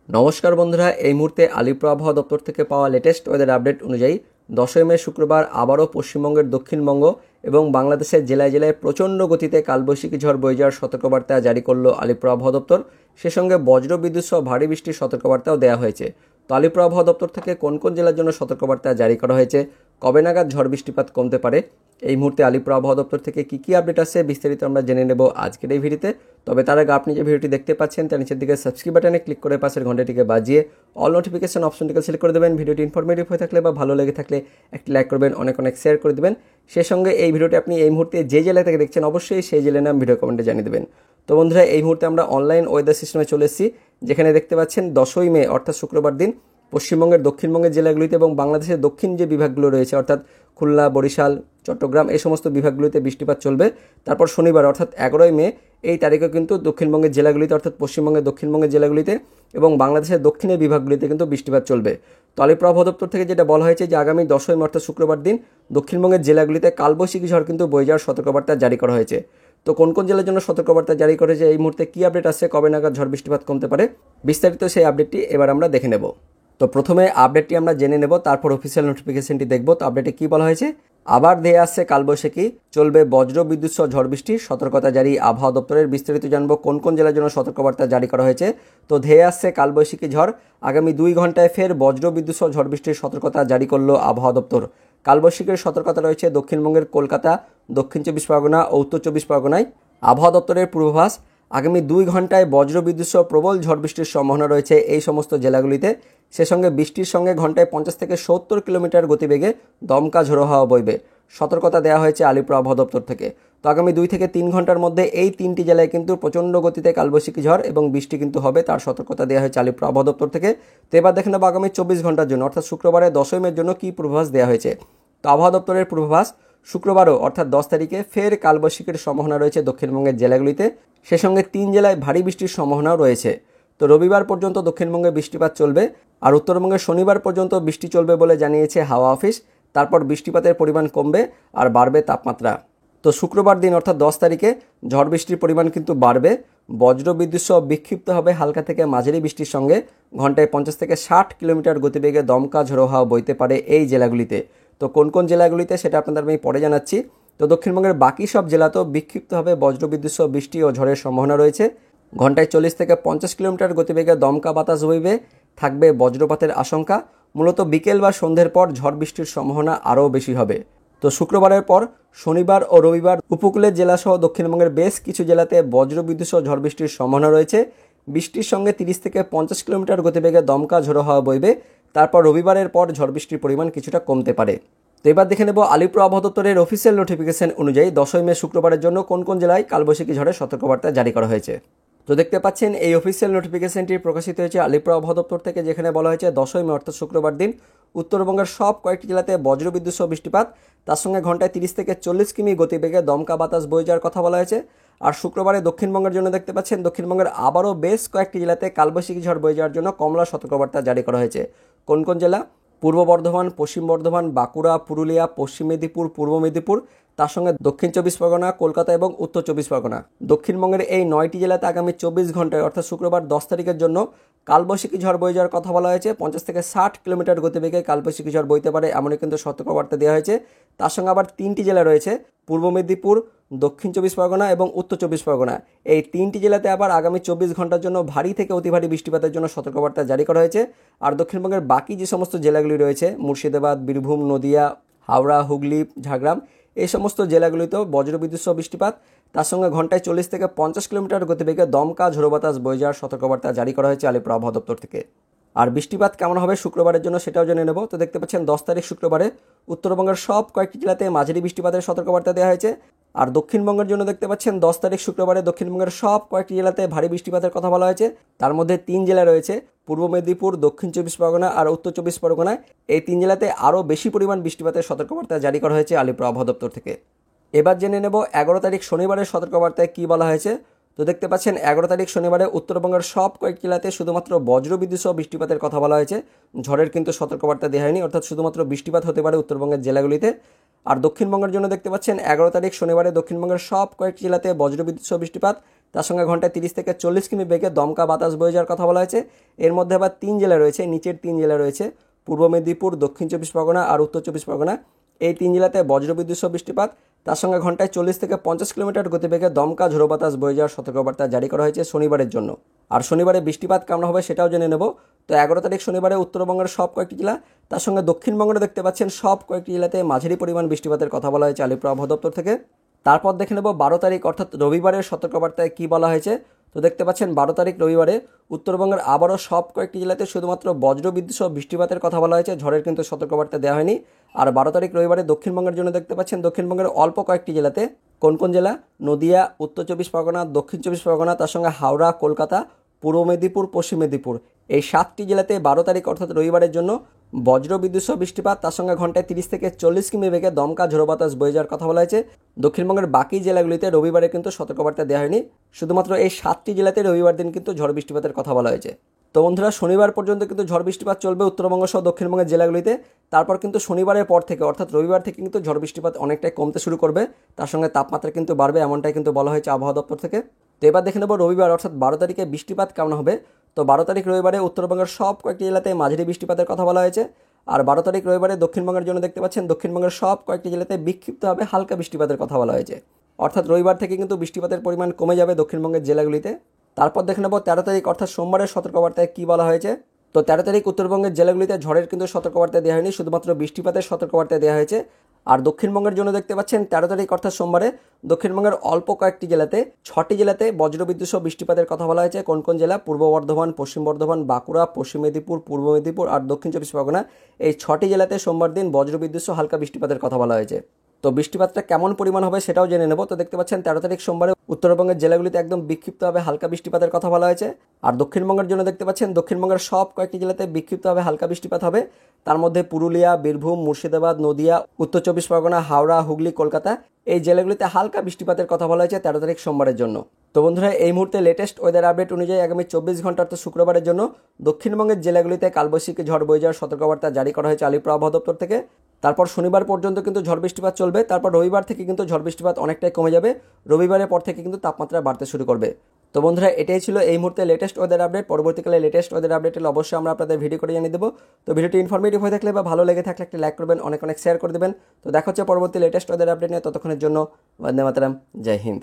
নমস্কার বন্ধুরা, এই মুহূর্তে আলিপুর আবহাওয়া দপ্তর থেকে পাওয়া লেটেস্ট ওয়েদার আপডেট অনুযায়ী 10ই মে শুক্রবার আবারও পশ্চিমবঙ্গের দক্ষিণবঙ্গ এবং বাংলাদেশের জেলায় জেলায় প্রচণ্ড গতিতে কালবৈশাখী ঝড় বয়ে যাওয়ার সতর্কবার্তা জারি করলো আলিপুর আবহাওয়া দপ্তর। সে সঙ্গে বজ্রবিদ্যুৎ সহ ভারী বৃষ্টির সতর্কবার্তাও দেওয়া হয়েছে। তো আলিপুর আবহাওয়া দপ্তর থেকে কোন কোন জেলার জন্য সতর্কবার্তা জারি করা হয়েছে, কবে নাগাদ ঝড় বৃষ্টিপাত কমতে পারে, এই মুহূর্তে আলিপুর আবহাওয়া দপ্তর থেকে কী আপডেট আছে বিস্তারিত আমরা জেনে নেব আজকের এই ভিডিওতে। তবে তার আগে আপনি যে ভিডিওটি দেখতে পাচ্ছেন তার নিচের দিকে সাবস্ক্রাইব বাটনে ক্লিক করে পাশের ঘন্টাটিকে বাজিয়ে অল নোটিফিকেশন অপশনটিকে সিলেক্ট করে দেবেন। ভিডিওটি ইনফরমেটিভ হয়ে থাকলে বা ভালো লেগে থাকলে একটি লাইক করবেন, অনেক শেয়ার করে দেবেন। সে সঙ্গে এই ভিডিওটি আপনি এই মুহূর্তে যে জেলা থেকে দেখছেন অবশ্যই সেই জেলার নাম ভিডিও কমেন্টে জানিয়ে দেবেন। তো বন্ধুরা, এই মুহূর্তে আমরা অনলাইন ওয়েদার সিস্টেমে চলে এসেছি, যেখানে দেখতে পাচ্ছেন 10ই মে অর্থাৎ শুক্রবার দিন পশ্চিমবঙ্গের দক্ষিণবঙ্গের জেলাগুলিতে এবং বাংলাদেশের দক্ষিণ যে বিভাগগুলো রয়েছে অর্থাৎ খুলনা, বরিশাল, চট্টগ্রাম এই সমস্ত বিভাগগুলিতে বৃষ্টিপাত চলবে। তারপর শনিবার অর্থাৎ 11ই মে এই তারিখে কিন্তু দক্ষিণবঙ্গের জেলাগুলিতে অর্থাৎ পশ্চিমবঙ্গের দক্ষিণবঙ্গের জেলাগুলিতে এবং বাংলাদেশের দক্ষিণের বিভাগগুলিতে কিন্তু বৃষ্টিপাত চলবে। তো আলিপুর আবহাওয়া দপ্তর থেকে যেটা বলা হয়েছে যে আগামী 10ই মে অর্থাৎ শুক্রবার দিন দক্ষিণবঙ্গের জেলাগুলিতে কালবৈশাখী ঝড় কিন্তু বয়ে যাওয়ার সতর্কবার্তা জারি করা হয়েছে। তো কোন কোন জেলার জন্য সতর্কবার্তা জারি করেছে, এই মুহূর্তে কী আপডেট আসছে, কবে নাগাদ ঝড় বৃষ্টিপাত কমতে পারে, বিস্তারিত সেই আপডেটটি এবার আমরা দেখে নেব। তো প্রথমে আপডেটটি আমরা জেনে নেব, তারপর অফিসিয়াল নোটিফিকেশনটি দেখব। তো আপডেটে কী বলা হয়েছে, আবার ধেয়ে আসছে কালবৈশাখী, চলবে বজ্র বিদ্যুৎ সহ ঝড় বৃষ্টির সতর্কতা জারি আবহাওয়া দপ্তরের। বিস্তারিত জানবো কোন কোন জেলার জন্য সতর্কবার্তা জারি করা হয়েছে। তো ধেয়ে আসছে কালবৈশাখী ঝড়, আগামী 2 ঘন্টায় ফের বজ্র বিদ্যুৎ সহ ঝড় বৃষ্টির সতর্কতা জারি করলো আবহাওয়া দপ্তর। কালবৈশাখীর সতর্কতা রয়েছে দক্ষিণবঙ্গের কলকাতা, দক্ষিণ 24 পরগনা ও উত্তর 24 পরগনায়। আবহাওয়া দপ্তরের পূর্বাভাস, আগামী 2 ঘন্টায় বজ্র বিদ্যুৎ সহ প্রবল ঝড় বৃষ্টির সম্ভাবনা রয়েছে এই সমস্ত জেলাগুলিতে। সে সঙ্গে বৃষ্টির সঙ্গে ঘন্টায় 50 থেকে 70 কিলোমিটার গতিবেগে দমকা ঝোড়ো হাওয়া বইবে, সতর্কতা দেওয়া হয়েছে আলিপুর আবহাওয়া দপ্তর থেকে। তো আগামী 2 থেকে 3 ঘন্টার মধ্যে এই 3টি জেলায় কিন্তু প্রচণ্ড গতিতে কালবৈশাখী ঝড় এবং বৃষ্টি কিন্তু হবে, তার সতর্কতা দেওয়া হয়েছে আলিপুর আবহাওয়া দপ্তর থেকে। তো এবার দেখে নেব আগামী 24 ঘন্টার জন্য অর্থাৎ শুক্রবারে 10ই মের জন্য কী পূর্বাভাস দেওয়া হয়েছে। তো আবহাওয়া দপ্তরের পূর্বাভাস, শুক্রবারও অর্থাৎ 10 তারিখে ফের কালবৈশাখীর সম্ভাবনা রয়েছে দক্ষিণবঙ্গের জেলাগুলিতে। সে সঙ্গে 3 জেলায় ভারী বৃষ্টির সম্ভাবনাও রয়েছে। তো রবিবার পর্যন্ত দক্ষিণবঙ্গে বৃষ্টিপাত চলবে, আর উত্তরবঙ্গে শনিবার পর্যন্ত বৃষ্টি চলবে বলে জানিয়েছে হাওয়া অফিস। তারপর বৃষ্টিপাতের পরিমাণ কমবে আর বাড়বে তাপমাত্রা। তো শুক্রবার দিন অর্থাৎ 10 তারিখে ঝড় বৃষ্টির পরিমাণ কিন্তু বাড়বে, বজ্র বিদ্যুৎ সহ বিক্ষিপ্ত হবে হালকা থেকে মাঝারি বৃষ্টির সঙ্গে ঘন্টায় 50 থেকে 60 কিলোমিটার গতিবেগে দমকা ঝোড়ো হাওয়া বইতে পারে এই জেলাগুলিতে। তো কোন কোন জেলাগুলিতে সেটা আপনাদের আমি পরে জানাচ্ছি। তো দক্ষিণবঙ্গের বাকি সব জেলাতেও বিক্ষিপ্তভাবে বজ্রবিদ্যুৎ সহ বৃষ্টি ও ঝড়ের সম্ভাবনা রয়েছে। ঘন্টায় 40 থেকে 50 কিলোমিটার গতিবেগে দমকা বাতাস বইবে, থাকবে বজ্রপাতের আশঙ্কা। মূলত বিকেল বা সন্ধ্যের পর ঝড় বৃষ্টির সম্ভাবনা আরও বেশি হবে। তো শুক্রবারের পর শনিবার ও রবিবার উপকূলের জেলাসহ দক্ষিণবঙ্গের বেশ কিছু জেলাতে বজ্রবিদ্যুৎ সহ ঝড় বৃষ্টির সম্ভাবনা রয়েছে। বৃষ্টির সঙ্গে 30 থেকে 50 কিলোমিটার গতিবেগে দমকা ঝোড়ো হাওয়া বইবে। তারপর রবিবারের পর ঝড় বৃষ্টির পরিমাণ কিছুটা কমতে পারে। তো এবার দেখে নেব আলিপুর আবহাওয়া দপ্তরের অফিসিয়াল নোটিফিকেশন অনুযায়ী 10ই মে শুক্রবারের জন্য কোন কোন জেলায় কালবৈশাখী ঝড়ের সতর্কবার্তা জারি করা হয়েছে। তো দেখতে পাচ্ছেন এই অফিসিয়াল নোটিফিকেশনটি প্রকাশিত হয়েছে আলিপুর আবহাওয়া দপ্তর থেকে, যেখানে বলা হয়েছে 10ই মে অর্থাৎ শুক্রবার দিন উত্তরবঙ্গের সব কয়েকটি জেলাতে বজ্রবিদ্যুৎ সহ বৃষ্টিপাত, তার সঙ্গে ঘন্টায় 30 থেকে 40 কিমি গতিবেগে দমকা বাতাস বয়ে যাওয়ার কথা বলা হয়েছে। আর শুক্রবারে দক্ষিণবঙ্গের জন্য দেখতে পাচ্ছেন দক্ষিণবঙ্গের আবারও বেশ কয়েকটি জেলাতে কালবৈশাখী ঝড় বয়ে যাওয়ার জন্য কমলা সতর্কবার্তা জারি করা হয়েছে। কোন কোন জেলা, পূর্ব বর্ধমান, পশ্চিম বর্ধমান, বাঁকুড়া, পুরুলিয়া, পশ্চিম মেদিনীপুর, পূর্ব মেদিনীপুর, তার সঙ্গে দক্ষিণ 24 পরগনা, কলকাতা এবং উত্তর 24 পরগনা। দক্ষিণবঙ্গের এই 9টি জেলাতে আগামী 24 ঘন্টায় অর্থাৎ শুক্রবার 10 তারিখের জন্য কালবৈশাখী ঝড় বয়ে যাওয়ার কথা বলা হয়েছে। 50 থেকে 60 কিলোমিটার গতিবেগে কালবৈশাখী ঝড় বইতে পারে এমনই কিন্তু সতর্কবার্তা দেওয়া হয়েছে। তার সঙ্গে আবার 3টি জেলা রয়েছে, পূর্ব মেদিনীপুর, দক্ষিণ 24 পরগনা এবং উত্তর 24 পরগনা। এই 3টি জেলাতে আবার আগামী 24 ঘন্টার জন্য ভারী থেকে অতি ভারী বৃষ্টিপাতের জন্য সতর্কবার্তা জারি করা হয়েছে। আর দক্ষিণবঙ্গের বাকি যে সমস্ত জেলাগুলি রয়েছে মুর্শিদাবাদ, বীরভূম, নদিয়া, হাওড়া, হুগলি, ঝাড়গ্রাম, এই সমস্ত জেলাগুলিতেও বজ্রবিদ্যুৎ সহ বৃষ্টিপাত, তার সঙ্গে ঘন্টায় 40 থেকে 50 কিলোমিটার গতিবেগে দমকা ঝোড়ো বাতাস বয়ে যাওয়ার সতর্কবার্তা জারি করা হয়েছে আলিপুর আবহাওয়া দপ্তর থেকে। আর বৃষ্টিপাত কেমন হবে শুক্রবারের জন্য সেটাও জেনে নেব। তো দেখতে পাচ্ছেন 10 তারিখ শুক্রবারে উত্তরবঙ্গের সব কয়েকটি জেলাতে মাঝারি বৃষ্টিপাতের সতর্কবার্তা দেওয়া হয়েছে। আর দক্ষিণবঙ্গের জন্য দেখতে পাচ্ছেন 10 তারিখ শুক্রবারে দক্ষিণবঙ্গের সব কয়েকটি জেলাতে ভারী বৃষ্টিপাতের কথা বলা হয়েছে। তার মধ্যে 3 জেলা রয়েছে, পূর্ব মেদিনীপুর, দক্ষিণ 24 পরগনা আর উত্তর 24 পরগনায়। এই 3 জেলাতে আরও বেশি পরিমাণ বৃষ্টিপাতের সতর্কবার্তা জারি করা হয়েছে আলিপুর আবহাওয়া দপ্তর থেকে। এবার জেনে নেব 11 তারিখ শনিবারের সতর্কবার্তায় কী বলা হয়েছে। তো দেখতে পাচ্ছেন 11 তারিখ শনিবারে উত্তরবঙ্গের সব কয়েকটি জেলাতে শুধুমাত্র বজ্রবিদ্যুৎ সহ বৃষ্টিপাতের কথা বলা হয়েছে, ঝড়ের কিন্তু সতর্কবার্তা দেওয়া হয়নি, অর্থাৎ শুধুমাত্র বৃষ্টিপাত হতে পারে উত্তরবঙ্গের জেলাগুলিতে। আর দক্ষিণবঙ্গের জন্য দেখতে পাচ্ছেন 11 তারিখ শনিবারে দক্ষিণবঙ্গের সব কয়েকটি জেলাতে বজ্রবিদ্যুৎ সহ বৃষ্টিপাত, তার সঙ্গে ঘন্টায় 30 থেকে 40 কিমি বেগে দমকা বাতাস বয়ে যাওয়ার কথা বলা হয়েছে। এর মধ্যে আবার 3 জেলা রয়েছে, নিচের 3 জেলা রয়েছে পূর্ব মেদিনীপুর, দক্ষিণ 24 পরগনা আর উত্তর 24 পরগনা। এই 3 জেলাতে বজ্রবিদ্যুৎ সহ বৃষ্টিপাত, তার সঙ্গে ঘন্টায় 40 থেকে 50 কিলোমিটার গতিবেগে দমকা ঝোড়ো বাতাস বয়ে যাওয়ার সতর্কবার্তা জারি করা হয়েছে শনিবারের জন্য। আর শনিবারে বৃষ্টিপাত কেমন হবে সেটাও জেনে নেব। তো 11 তারিখ শনিবারে উত্তরবঙ্গের সব কয়েকটি জেলা, তার সঙ্গে দক্ষিণবঙ্গের দেখতে পাচ্ছেন সব কয়েকটি জেলাতে মাঝারি পরিমাণ বৃষ্টিপাতের কথা বলা হয়েছে আলিপুর আবহাওয়া দপ্তর থেকে। তারপর দেখে নেব 12 তারিখ অর্থাৎ রবিবারের সতর্কবার্তায় কী বলা হয়েছে। তো দেখতে পাচ্ছেন 12 তারিখ রবিবারে উত্তরবঙ্গের আবারও সব কয়েকটি জেলাতে শুধুমাত্র বজ্রবিদ্যুৎ সহ বৃষ্টিপাতের কথা বলা হয়েছে, ঝড়ের কিন্তু সতর্কবার্তা দেওয়া হয়নি। আর 12 তারিখ রবিবারে দক্ষিণবঙ্গের জন্য দেখতে পাচ্ছেন দক্ষিণবঙ্গের অল্প কয়েকটি জেলাতে, কোন কোন জেলা, নদিয়া, উত্তর 24 পরগনা, দক্ষিণ 24 পরগনা, তার সঙ্গে হাওড়া, কলকাতা, পূর্ব মেদিনীপুর, পশ্চিম মেদিনীপুর, এই 7টি জেলাতে 12 তারিখ অর্থাৎ রবিবারের জন্য বজ্রবিদ্যুৎ সহ বৃষ্টিপাত, তার সঙ্গে ঘন্টায় 30 থেকে 40 কিমি বেগে দমকা ঝোড়ো বাতাস বয়ে যাওয়ার কথা বলা হয়েছে। দক্ষিণবঙ্গের বাকি জেলাগুলিতে রবিবারে কিন্তু সতর্কবার্তা দেওয়া হয়নি, শুধুমাত্র এই 7টি জেলাতে রবিবার দিন কিন্তু ঝড় বৃষ্টিপাতের কথা বলা হয়েছে। তো বন্ধুরা, শনিবার পর্যন্ত কিন্তু ঝড় বৃষ্টিপাত চলবে উত্তরবঙ্গ সহ দক্ষিণবঙ্গের জেলাগুলিতে। তারপর কিন্তু শনিবারের পর থেকে অর্থাৎ রবিবার থেকে কিন্তু ঝড় বৃষ্টিপাত অনেকটাই কমতে শুরু করবে, তার সঙ্গে তাপমাত্রা কিন্তু বাড়বে, এমনটাই কিন্তু বলা হয়েছে আবহাওয়া দপ্তর থেকে। তো এবার দেখে নেব রবিবার অর্থাৎ 12 তারিখে বৃষ্টিপাত কেমন হবে। তো 12 তারিখ রবিবারে উত্তরবঙ্গের সব কয়েকটি জেলাতে মাঝারি বৃষ্টিপাতের কথা বলা হয়েছে। আর 12 তারিখ রবিবারে দক্ষিণবঙ্গের জন্য দেখতে পাচ্ছেন দক্ষিণবঙ্গের সব কয়েকটি জেলাতে বিক্ষিপ্তভাবে হালকা বৃষ্টিপাতের কথা বলা হয়েছে, অর্থাৎ রবিবার থেকে কিন্তু বৃষ্টিপাতের পরিমাণ কমে যাবে দক্ষিণবঙ্গের জেলাগুলিতে। তারপর দেখে নেব 13 তারিখ অর্থাৎ সোমবারের সতর্কবার্তায় কী বলা হয়েছে। তো 13 তারিখ উত্তরবঙ্গের জেলাগুলিতে ঝড়ের কিন্তু সতর্কবার্তা দেওয়া হয়নি, শুধুমাত্র বৃষ্টিপাতের সতর্কবার্তা দেওয়া হয়েছে। আর দক্ষিণবঙ্গের জন্য দেখতে পাচ্ছেন 13 তারিখ অর্থাৎ সোমবারে দক্ষিণবঙ্গের অল্প কয়েকটি জেলাতে 6টি জেলাতে বজ্রবিদ্যুৎ সহ বৃষ্টিপাতের কথা বলা হয়েছে। কোন কোন জেলা, পূর্ব বর্ধমান, পশ্চিম বর্ধমান, বাঁকুড়া, পশ্চিম মেদিনীপুর, পূর্ব মেদিনীপুর আর দক্ষিণ 24 পরগনা, এই 6টি জেলাতে সোমবার দিন বজ্রবিদ্যুৎ সহ হালকা বৃষ্টিপাতের কথা বলা হয়েছে। তো বৃষ্টিপাতটা কেমন পরিমাণ হবে সেটাও জেনে নেব। তো দেখতে পাচ্ছেন 13 তারিখ সোমবারে উত্তরবঙ্গের জেলাগুলিতে একদম বিক্ষিপ্তভাবে হালকা বৃষ্টিপাতের কথা বলা হয়েছে। আর দক্ষিণবঙ্গের জন্য দেখতে পাচ্ছেন দক্ষিণবঙ্গের সব কয়েকটি জেলাতে বিক্ষিপ্তভাবে হালকা বৃষ্টিপাত হবে, তার মধ্যে পুরুলিয়া, বীরভূম, মুর্শিদাবাদ, নদিয়া, উত্তর 24 পরগনা, হাওড়া, হুগলি, কলকাতা, এই জেলাগুলিতে হালকা বৃষ্টিপাতের কথা বলা হয়েছে 13 তারিখ সোমবারের জন্য। তো বন্ধুরা, এই মুহূর্তে লেটেস্ট ওয়েদার আপডেট অনুযায়ী আগামী 24 ঘন্টা অর্থাৎ শুক্রবারের জন্য দক্ষিণবঙ্গের জেলাগুলিতে কালবৈশাখী ঝড় বয়ে যাওয়ার সতর্কবার্তা জারি করা হয়েছে আলিপুর আবহাওয়া দপ্তর থেকে। তারপর শনিবার পর্যন্ত কিন্তু ঝড় বৃষ্টিপাত চলবে, তারপর রবিবার থেকে কিন্তু ঝড় বৃষ্টিপাত অনেকটাই কমে যাবে, রবিবারের পর থেকে কিন্তু তাপমাত্রা বাড়তে শুরু করবে। তো বন্ধুরা, এটাই ছিল এই মুহূর্তে লেটেস্ট ওয়েদার আপডেট। পরবর্তীকালে লেটেস্ট ওয়েদার আপডেট হলে অবশ্যই আমরা আপনাদের ভিডিও করে জানিয়ে দেবো। তো ভিডিওটি ইনফরমেটিভ হয়ে থাকলে বা ভালো লেগে থাকলে একটা লাইক করবেন, অনেক অনেক শেয়ার করে দেবেন। তো দেখা হচ্ছে পরবর্তী লেটেস্ট ওয়েদার আপডেট নিয়ে, ততক্ষণের জন্য বন্দে মাতরম, জয় হিন্দ।